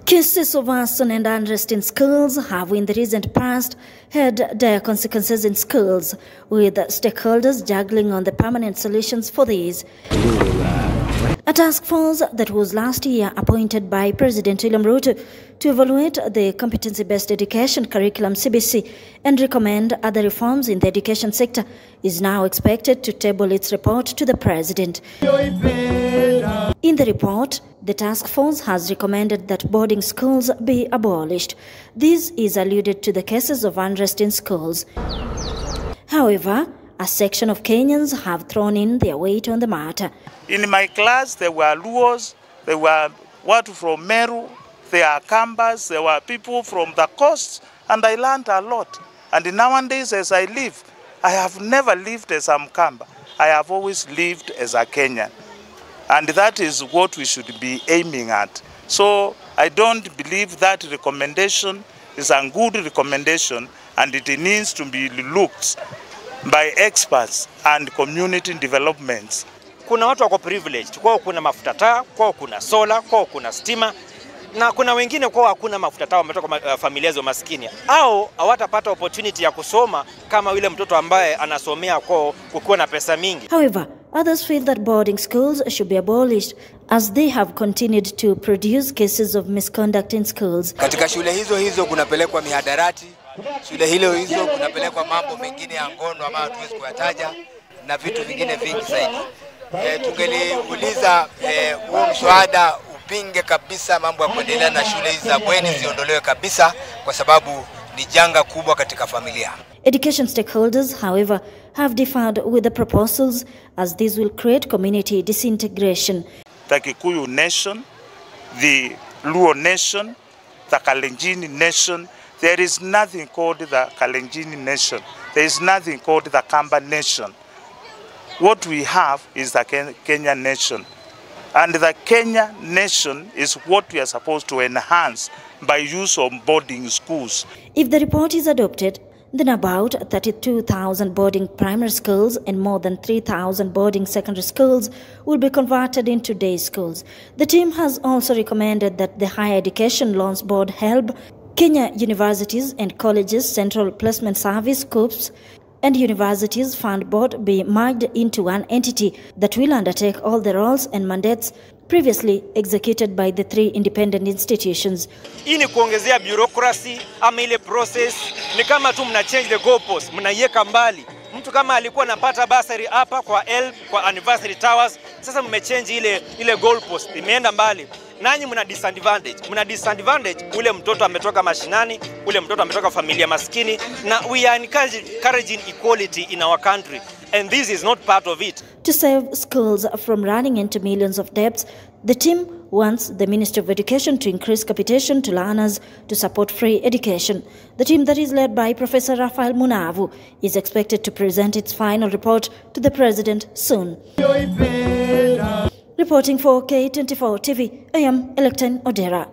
Cases of arson and unrest in schools have in the recent past had dire consequences in schools, with stakeholders juggling on the permanent solutions for these. A task force that was last year appointed by President William Ruto to evaluate the competency-based education curriculum CBC and recommend other reforms in the education sector is now expected to table its report to the President. In the report, the task force has recommended that boarding schools be abolished. This is alluded to the cases of unrest in schools. However, a section of Kenyans have thrown in their weight on the matter. In my class, there were Luos, there were watu from Meru, there are Kambas, there were people from the coast, and I learned a lot. And nowadays, as I live, I have never lived as a Mkamba. I have always lived as a Kenyan. And that is what we should be aiming at. So I don't believe that recommendation is a good recommendation, and it needs to be looked by experts and community developments. Kuna watu wako privileged, kwao kuna mafuta taa, kwao kuna sola, kwao kuna stima, na kuna wengine kwao hakuna mafuta taa, wametoka familia za maskini. Au hawatapata opportunity ya kusoma kama yule mtoto ambaye anasomea kwao kukiwa na pesa mingi. However, others feel that boarding schools should be abolished as they have continued to produce cases of misconduct in schools. Katika shule hizo kunapelekwa mihadarati, shule hizo kunapelekwa mambo mengine ya ngono ambayo hatuwezi kuyataja na vitu vingine vingi zaidi. Tungeliuliza huo mswada upinge kabisa mambo ya kuendelea na shule hizi za bweni ziondolewe kabisa kwa sababu ni janga kubwa katika familia. Education stakeholders, however, have differed with the proposals as these will create community disintegration. The Kikuyu nation, the Luo nation, the Kalenjin nation, there is nothing called the Kalenjin nation. There is nothing called the Kamba nation. What we have is the Kenya nation. And the Kenya nation is what we are supposed to enhance by use of boarding schools. If the report is adopted, then about 32,000 boarding primary schools and more than 3,000 boarding secondary schools will be converted into day schools. The team has also recommended that the Higher Education Loans Board HELB, Kenya Universities and Colleges Central Placement Service CUCCPS, and Universities Fund Board be merged into one entity that will undertake all the roles and mandates previously executed by the three independent institutions. Hii ni kuongezea bureaucracy ama ile process, ni kama tu mna change the goalpost, mnaiweka mbali. Mtu kama alikuwa anapata basari hapa kwa helb, kwa anniversary towers, sasa mmechange ile goalpost, imeenda mbali. Nanyi mna disadvantage ule mtoto ametoka mashinani, ule mtoto ametoka familia maskini, na we are encouraging equality in our country, and this is not part of it. To save schools from running into millions of debts, the team wants the Ministry of Education to increase capitation to learners to support free education. The team that is led by Prof Raphael Munavu is expected to present its final report to the President soon. Reporting for K24 TV, I am Electen Odera.